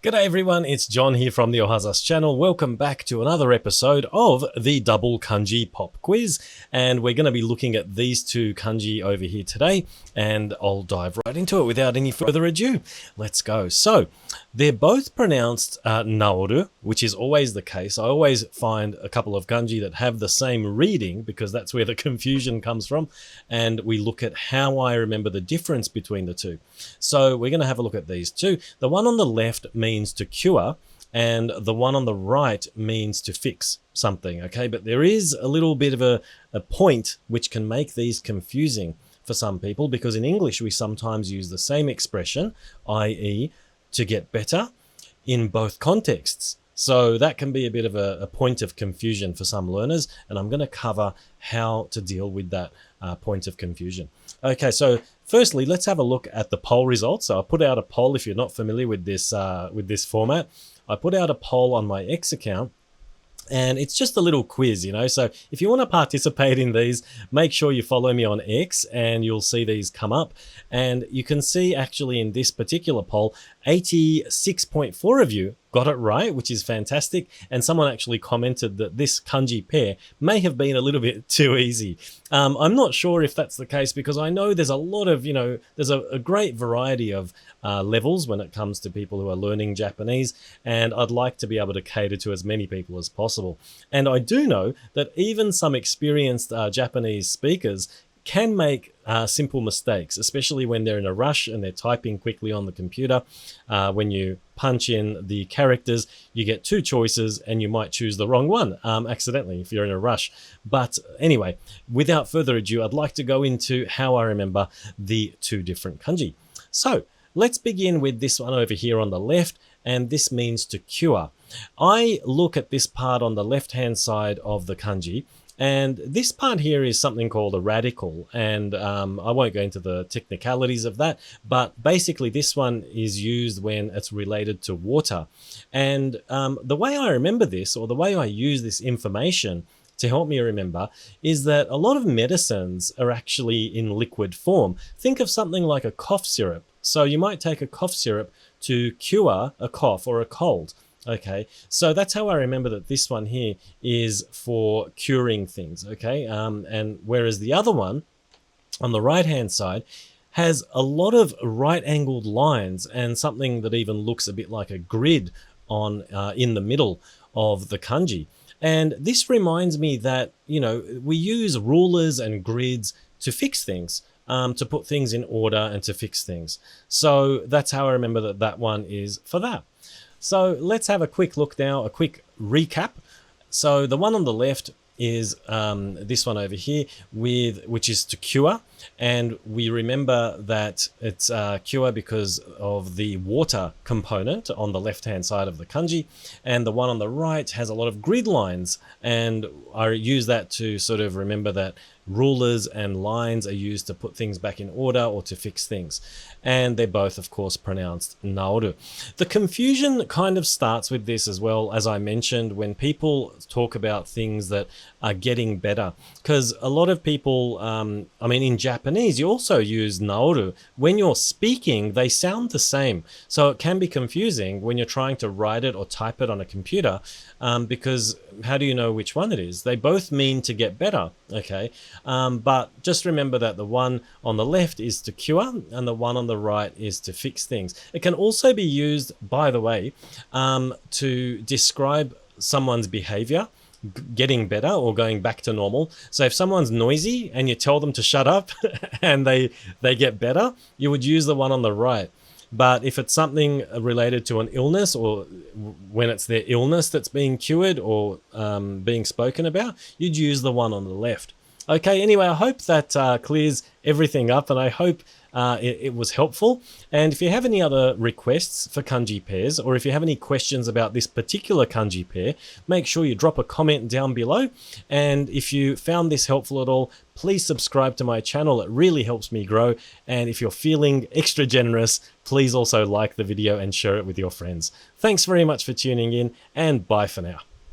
G'day everyone, it's John here from the Ohazas channel. Welcome back to another episode of the Double Kanji Pop Quiz. And we're going to be looking at these two kanji over here today. And I'll dive right into it without any further ado. Let's go. So, they're both pronounced naoru, which is always the case. I always find a couple of kanji that have the same reading because that's where the confusion comes from. And we look at how I remember the difference between the two. So, we're going to have a look at these two. The one on the left means to cure, and the one on the right means to fix something, okay? But there is a little bit of a point which can make these confusing for some people, because in English we sometimes use the same expression, i.e. to get better, in both contexts. So that can be a bit of a point of confusion for some learners, and I'm going to cover how to deal with that point of confusion. Okay, so firstly, let's have a look at the poll results. So I put out a poll. If you're not familiar with this format, I put out a poll on my X account. And it's just a little quiz, you know, so if you want to participate in these, make sure you follow me on X and you'll see these come up. And you can see actually in this particular poll, 86.4 of you got it right, which is fantastic. And someone actually commented that this kanji pair may have been a little bit too easy. I'm not sure if that's the case, because I know there's a lot of, there's a great variety of levels when it comes to people who are learning Japanese, and I'd like to be able to cater to as many people as possible. And I do know that even some experienced Japanese speakers can make simple mistakes, especially when they're in a rush and they're typing quickly on the computer. When you punch in the characters, you get two choices and you might choose the wrong one accidentally if you're in a rush. But anyway, without further ado, I'd like to go into how I remember the two different kanji. So let's begin with this one over here on the left, and this means to cure. I look at this part on the left-hand side of the kanji, and this part here is something called a radical, and I won't go into the technicalities of that, but basically this one is used when it's related to water. And the way I remember this, or the way I use this information to help me remember, is that a lot of medicines are actually in liquid form. Think of something like a cough syrup. So you might take a cough syrup to cure a cough or a cold. Okay, so that's how I remember that this one here is for curing things, okay? And whereas the other one on the right-hand side has a lot of right-angled lines and something that even looks a bit like a grid on in the middle of the kanji. And this reminds me that, we use rulers and grids to fix things, to put things in order and to fix things. So that's how I remember that that one is for that. So let's have a quick look now, a quick recap. So the one on the left is this one over here, which is to cure. And we remember that it's cure because of the water component on the left-hand side of the kanji. And the one on the right has a lot of grid lines. And I use that to sort of remember that rulers and lines are used to put things back in order or to fix things. And they're both, of course, pronounced naoru. The confusion kind of starts with this as well, as I mentioned, when people talk about things that are getting better. Because a lot of people, in Japanese, you also use naoru. When you're speaking, they sound the same. So it can be confusing when you're trying to write it or type it on a computer, because how do you know which one it is? They both mean to get better, okay? But just remember that the one on the left is to cure and the one on the right is to fix things. It can also be used, by the way, to describe someone's behavior getting better or going back to normal. So if someone's noisy and you tell them to shut up and they get better, you would use the one on the right. But if it's something related to an illness, or when it's their illness that's being cured or being spoken about, you'd use the one on the left. Okay, anyway, I hope that clears everything up, and I hope it was helpful. And if you have any other requests for kanji pairs, or if you have any questions about this particular kanji pair, make sure you drop a comment down below. And if you found this helpful at all, please subscribe to my channel. It really helps me grow. And if you're feeling extra generous, please also like the video and share it with your friends. Thanks very much for tuning in, and bye for now.